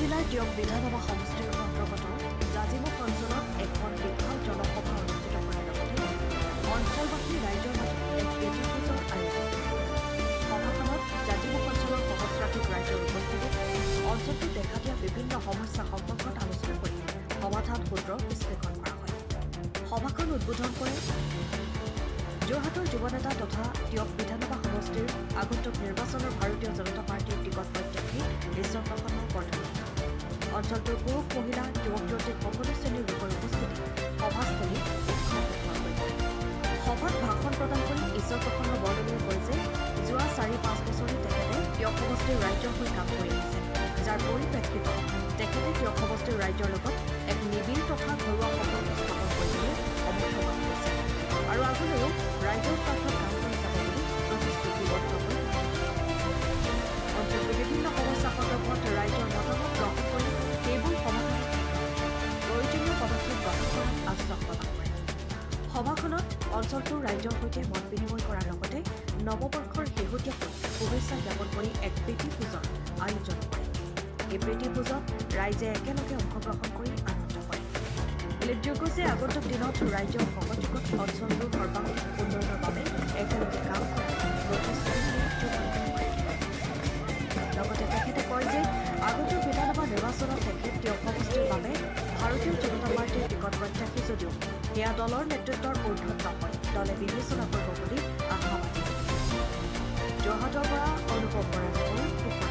জিলাৰ দিয়ক বিধানসভা সমষ্টিৰ অন্তৰ্গত জাজিমুখ অঞ্চলত এখন বিশাল জনসভা অনুষ্ঠিত কৰাৰ লগতে অঞ্চলবাসী ৰাইজৰ মাজত এক প্ৰীতিভোজৰ আয়োজন কৰে। সভাখনত জাজিমুখ অঞ্চলৰ সহস্ৰাধিক ৰাইজৰ উপস্থিতিত অঞ্চলটোত দেখা দিয়া বিভিন্ন সমস্যা সম্পৰ্কত আলোচনা কৰি সমাধান সূত্ৰ বিশ্লেষণ কৰা হয়। সভাখন উদ্বোধন কৰে যোৰহাটৰ যুৱ নেতা তথা দিয়ক বিধানসভা সমষ্টিৰ আগন্তুক নিৰ্বাচনৰ ভাৰতীয় জনতা পাৰ্টীৰ টিকট প্ৰত্যাশী ঈশ্বৰ প্ৰসন্ন বৰদলৈ। অঞ্চলটোৰ পুৰুষ মহিলা যুৱক যুৱতীৰ সকলো শ্ৰেণীৰ লোকৰ উপস্থিতি সভাস্থলী উৎসৱ উদ্যাপন কৰিছে। সভাত ভাষণ প্ৰদান কৰি ঈশ্বৰ প্ৰসন্ন বৰদলৈয়ে কয় যে যোৱা ৪-৫ বছৰে তেখেতে দিয়ক সমষ্টিৰ ৰাইজৰ হৈ কাম কৰি আহিছে, যাৰ পৰিপ্ৰেক্ষিতত তেখেতে দিয়ক সমষ্টিৰ ৰাইজৰ লগত এক নিবিড় তথা ঘৰুৱা সম্পৰ্ক স্থাপন কৰিবলৈ সমৰ্থ হৈ পৰিছে আৰু আগলৈও ৰাইজৰ স্বাৰ্থত কাম কৰি যাব বুলি প্ৰতিশ্ৰুতিবদ্ধ হৈ অঞ্চলটোৰ বিভিন্ন সমস্যা সন্দৰ্ভত ৰাইজৰ মতামত গ্ৰহণ কৰি সেইবোৰ সমাধানৰ প্ৰয়োজনীয় পদক্ষেপ গ্ৰহণ কৰাত আশ্বাস প্ৰদান কৰে। সভাখনত অঞ্চলটোৰ ৰাইজৰ সৈতে মত বিনিময় কৰাৰ লগতে নৱবৰ্ষৰ শেহতীয়াকৈ শুভেচ্ছা জ্ঞাপন কৰি এক প্ৰীতিভোজৰ আয়োজন কৰে। এই প্ৰীতিভোজত ৰাইজে একেলগে অংশগ্ৰহণ কৰি আনন্দ কৰে। উল্লেখযোগ্য যে আগন্তুক দিনত ৰাইজৰ সহযোগত অঞ্চলটোৰ সৰ্বাংগীন উন্নয়নৰ বাবে একেলগে কাম কৰাৰ প্ৰতিশ্ৰুতি কৰে। লগতে তেখেতে কয় যে আগন্তুক বিধানসভা নিৰ্বাচনত তেখেত দিয়ক সমষ্টিৰ বাবে ভাৰতীয় জনতা পাৰ্টীৰ টিকট প্ৰত্যাশী যদিও সেয়া দলৰ নেতৃত্বৰ ঊৰ্ধত নহয়, দলে বিবেচনা কৰিব বুলি আশাবাদী। যোৰহাটৰ পৰা অনুভৱ বৰাৰ ৰিপৰ্ট।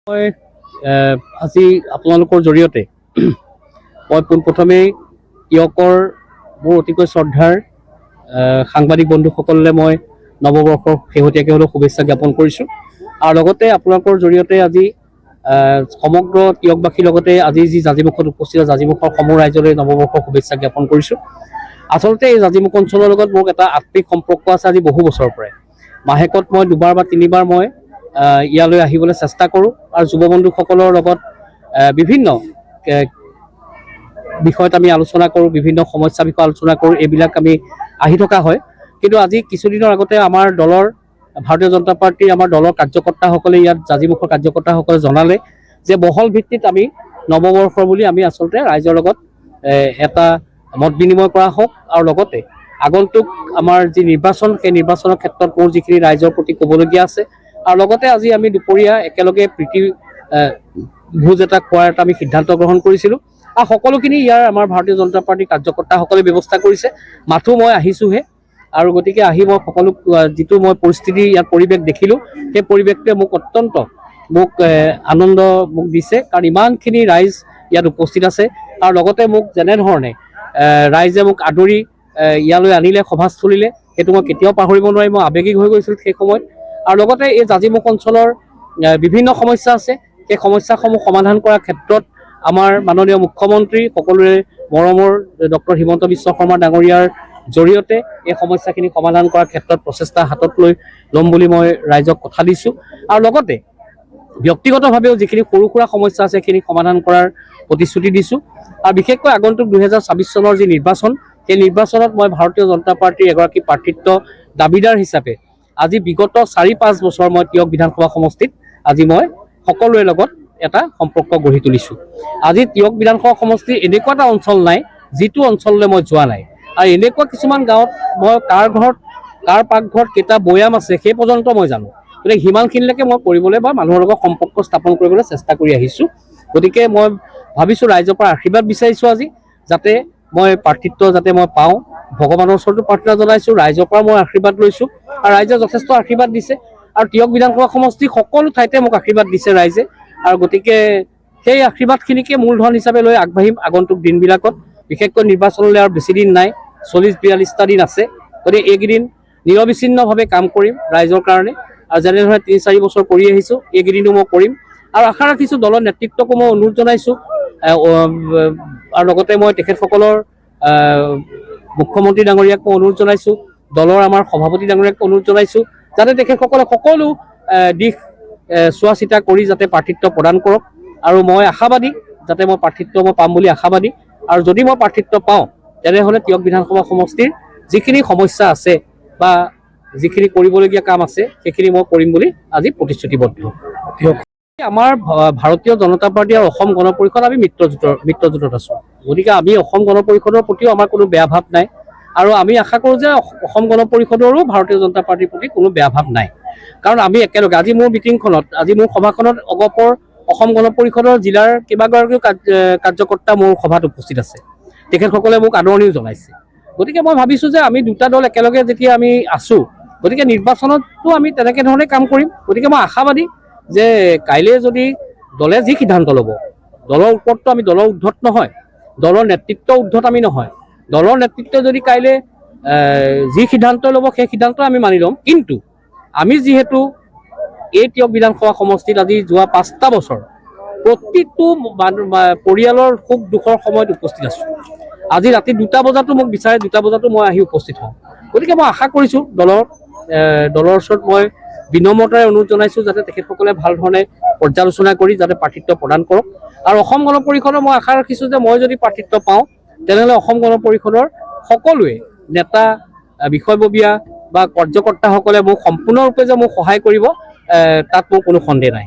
মই আজি আপোনালোকৰ জৰিয়তে মই পোনপ্ৰথমেই টিয়কৰ মোৰ অতিকৈ শ্ৰদ্ধাৰ সাংবাদিক বন্ধুসকললৈ মই নৱবৰ্ষৰ শেহতীয়াকৈ হ'লেও শুভেচ্ছা জ্ঞাপন কৰিছোঁ আৰু লগতে আপোনালোকৰ জৰিয়তে আজি সমগ্ৰ টিয়কবাসীৰ লগতে আজি যি জাজিমুখত উপস্থিত জাজিমুখৰ সমূহ ৰাইজলৈ নৱবৰ্ষৰ শুভেচ্ছা জ্ঞাপন কৰিছোঁ। আচলতে এই জাজিমুখ অঞ্চলৰ লগত মোক এটা আত্মিক সম্পৰ্ক আছে আজি বহু বছৰৰ পৰাই। মাহেকত মই 2বাৰ বা 3বাৰ মই ইয়ালৈ আহিবলৈ চেষ্টা কৰোঁ আৰু যুৱ বন্ধুসকলৰ লগত বিভিন্ন বিষয়ত আমি আলোচনা কৰোঁ, বিভিন্ন সমস্যাৰ বিষয়ে আলোচনা কৰোঁ, এইবিলাক আমি আহি থকা হয়। কিন্তু আজি কিছুদিনৰ আগতে আমাৰ দলৰ ভাৰতীয় জনতা পাৰ্টীৰ আমাৰ দলৰ কাৰ্যকৰ্তাসকলে ইয়াত জাজিমুখৰ কাৰ্যকৰ্তাসকলে জনালে যে বহল ভিত্তিত আমি নৱবৰ্ষ বুলি আমি আচলতে ৰাইজৰ লগত এটা মত বিনিময় কৰা হওক আৰু লগতে আগন্তুক আমাৰ যি নিৰ্বাচন সেই নিৰ্বাচনৰ ক্ষেত্ৰত মোৰ যিখিনি ৰাইজৰ প্ৰতি ক'বলগীয়া আছে আৰু লগতে আজি আমি দুপৰীয়া একেলগে প্ৰীতি ভোজ এটা খোৱাৰ এটা আমি সিদ্ধান্ত গ্ৰহণ কৰিছিলোঁ আৰু সকলোখিনি ইয়াৰ আমাৰ ভাৰতীয় জনতা পাৰ্টীৰ কাৰ্যকৰ্তাসকলে ব্যৱস্থা কৰিছে। মাথো মই আহিছোঁহে আৰু গতিকে আহি মই সকলো যিটো মই পৰিস্থিতি ইয়াৰ পৰিৱেশ দেখিলোঁ সেই পৰিৱেশটোৱে মোক অত্যন্ত আনন্দ মোক দিছে, কাৰণ ইমানখিনি ৰাইজ ইয়াত উপস্থিত আছে আৰু লগতে মোক যেনেধৰণে ৰাইজে মোক আদৰি ইয়ালৈ আনিলে সভাস্থলীলে সেইটো মই কেতিয়াও পাহৰিব নোৱাৰিম। মই আৱেগিক হৈ গৈছিলোঁ সেই সময়ত। আৰু লগতে এই জাজিমুখ অঞ্চলৰ বিভিন্ন সমস্যা আছে, সেই সমস্যাসমূহ সমাধান কৰাৰ ক্ষেত্ৰত আমাৰ মাননীয় মুখ্যমন্ত্ৰী সকলোৰে মৰমৰ ডক্টৰ হিমন্ত বিশ্ব শৰ্মা ডাঙৰীয়াৰ জৰিয়তে এই সমস্যাখিনি সমাধান কৰাৰ ক্ষেত্ৰত প্ৰচেষ্টা হাতত ল'ম বুলি মই ৰাইজক কথা দিছোঁ আৰু লগতে ব্যক্তিগতভাৱেও যিখিনি সৰু সুৰা সমস্যা আছে সেইখিনি সমাধান কৰাৰ প্ৰতিশ্ৰুতি দিছোঁ। আৰু বিশেষকৈ আগন্তুক 2024 চনৰ যি নিৰ্বাচন সেই নিৰ্বাচনত মই ভাৰতীয় জনতা পাৰ্টীৰ এগৰাকী প্ৰাৰ্থিত্ব দাবীদাৰ হিচাপে আজি বিগত 4-5 বছৰ মই টিয়ক বিধানসভা সমষ্টিত আজি মই সকলোৰে লগত এটা সম্পৰ্ক গঢ়ি তুলিছোঁ। আজি টিয়ক বিধানসভা সমষ্টিৰ এনেকুৱা এটা অঞ্চল নাই যিটো অঞ্চললৈ মই যোৱা নাই আৰু এনেকুৱা কিছুমান গাঁৱত মই কাৰ ঘৰত কাৰ পাকঘৰত কেইটা বৈয়াম আছে সেই পৰ্যন্ত মই জানো। গতিকে সিমানখিনিলৈকে মই কৰিবলৈ বা মানুহৰ লগত সম্পৰ্ক স্থাপন কৰিবলৈ চেষ্টা কৰি আহিছোঁ। গতিকে মই ভাবিছোঁ ৰাইজৰ পৰা আশীৰ্বাদ বিচাৰিছোঁ আজি যাতে মই প্ৰাৰ্থিত্ব যাতে মই পাওঁ, ভগৱানৰ ওচৰতো প্ৰাৰ্থনা জনাইছোঁ, ৰাইজৰ পৰা মই আশীৰ্বাদ লৈছোঁ আৰু ৰাইজে যথেষ্ট আশীৰ্বাদ দিছে আৰু টিয়ক বিধানসভা সমষ্টি সকলো ঠাইতে মোক আশীৰ্বাদ দিছে ৰাইজে। আৰু গতিকে সেই আশীৰ্বাদখিনিকে মূলধন হিচাপে লৈ আগবাঢ়িম আগন্তুক দিনবিলাকত। বিশেষকৈ নিৰ্বাচনলৈ আৰু বেছি দিন নাই, 40-42টা দিন আছে। গতিকে এইকেইদিন নিৰবিচ্ছিন্নভাৱে কাম কৰিম ৰাইজৰ কাৰণে আৰু যেনেধৰণে 3-4 বছৰ কৰি আহিছোঁ এইকেইদিনো মই কৰিম আৰু আশা ৰাখিছোঁ দলৰ নেতৃত্বকো মই অনুৰোধ জনাইছোঁ আৰু লগতে মই তেখেতসকলৰ মুখ্যমন্ত্ৰী ডাঙৰীয়াক মই অনুৰোধ জনাইছোঁ, দলৰ আমাৰ সভাপতি ডাঙৰীয়াক অনুৰোধ জনাইছোঁ যাতে তেখেতসকলে সকলো দিশ চোৱা চিতা কৰি যাতে প্ৰাৰ্থিত্ব প্ৰদান কৰক। আৰু মই আশাবাদী যাতে মই প্ৰাৰ্থিত্ব পাম বুলি আশাবাদী। আৰু যদি মই প্ৰাৰ্থিত্ব পাওঁ তেনেহ'লে টিয়ক বিধানসভা সমষ্টিৰ যিখিনি সমস্যা আছে বা যিখিনি কৰিবলগীয়া কাম আছে সেইখিনি মই কৰিম বুলি আজি প্ৰতিশ্ৰুতিবদ্ধ। আমাৰ ভাৰতীয় জনতা পাৰ্টী আৰু অসম গণ পৰিষদ আমি মিত্ৰজোঁটত আছোঁ। গতিকে আমি অসম গণ পৰিষদৰ প্ৰতিও আমাৰ কোনো বেয়া ভাৱ নাই আৰু আমি আশা কৰোঁ যে অসম গণ পৰিষদৰো ভাৰতীয় জনতা পাৰ্টীৰ প্ৰতি কোনো বেয়া ভাৱ নাই। কাৰণ আমি একেলগে আজি মোৰ মিটিংখনত, আজি মোৰ সভাখনত অগপৰ অসম গণ পৰিষদৰ জিলাৰ কেইবাগৰাকীও কাৰ্যকৰ্তা মোৰ সভাত উপস্থিত আছে। তেখেতসকলে মোক আদৰণিও জনাইছে। গতিকে মই ভাবিছোঁ যে আমি দুটা দল একেলগে যেতিয়া আমি আছোঁ, গতিকে নিৰ্বাচনতো আমি তেনেকৈ ধৰণে কাম কৰিম। গতিকে মই আশাবাদী যে কাইলৈ যদি দলে যি সিদ্ধান্ত ল'ব, দলৰ ওপৰততো আমি দলৰ ঊৰ্ধত নহয়, দলৰ নেতৃত্ব ঊৰ্ধত আমি নহয়, দলৰ নেতৃত্বই যদি কাইলৈ যি সিদ্ধান্ত ল'ব সেই সিদ্ধান্ত আমি মানি ল'ম। কিন্তু আমি যিহেতু এই টিয়ক বিধানসভা সমষ্টিত আজি যোৱা 5টা বছৰ প্ৰতিটো পৰিয়ালৰ সুখ দুখৰ সময়ত উপস্থিত আছোঁ। আজি ৰাতি 2টা বজাতো মোক বিচাৰে, 2টা বজাতো মই আহি উপস্থিত হওঁ। গতিকে মই আশা কৰিছোঁ দলৰ ওচৰত মই বিনম্ৰতাৰে অনুৰোধ জনাইছোঁ যাতে তেখেতসকলে ভাল ধৰণে পৰ্যালোচনা কৰি যাতে প্ৰাৰ্থিত্ব প্ৰদান কৰক। আৰু অসম গণ পৰিষদৰ মই আশা ৰাখিছোঁ যে মই যদি প্ৰাৰ্থিত্ব পাওঁ তেনেহ'লে অসম গণ পৰিষদৰ সকলোৱে নেতা, বিষয়ববীয়া বা কাৰ্যকৰ্তাসকলে মোক সম্পূৰ্ণৰূপে যে মোক সহায় কৰিব তাত মোৰ কোনো সন্দেহ নাই।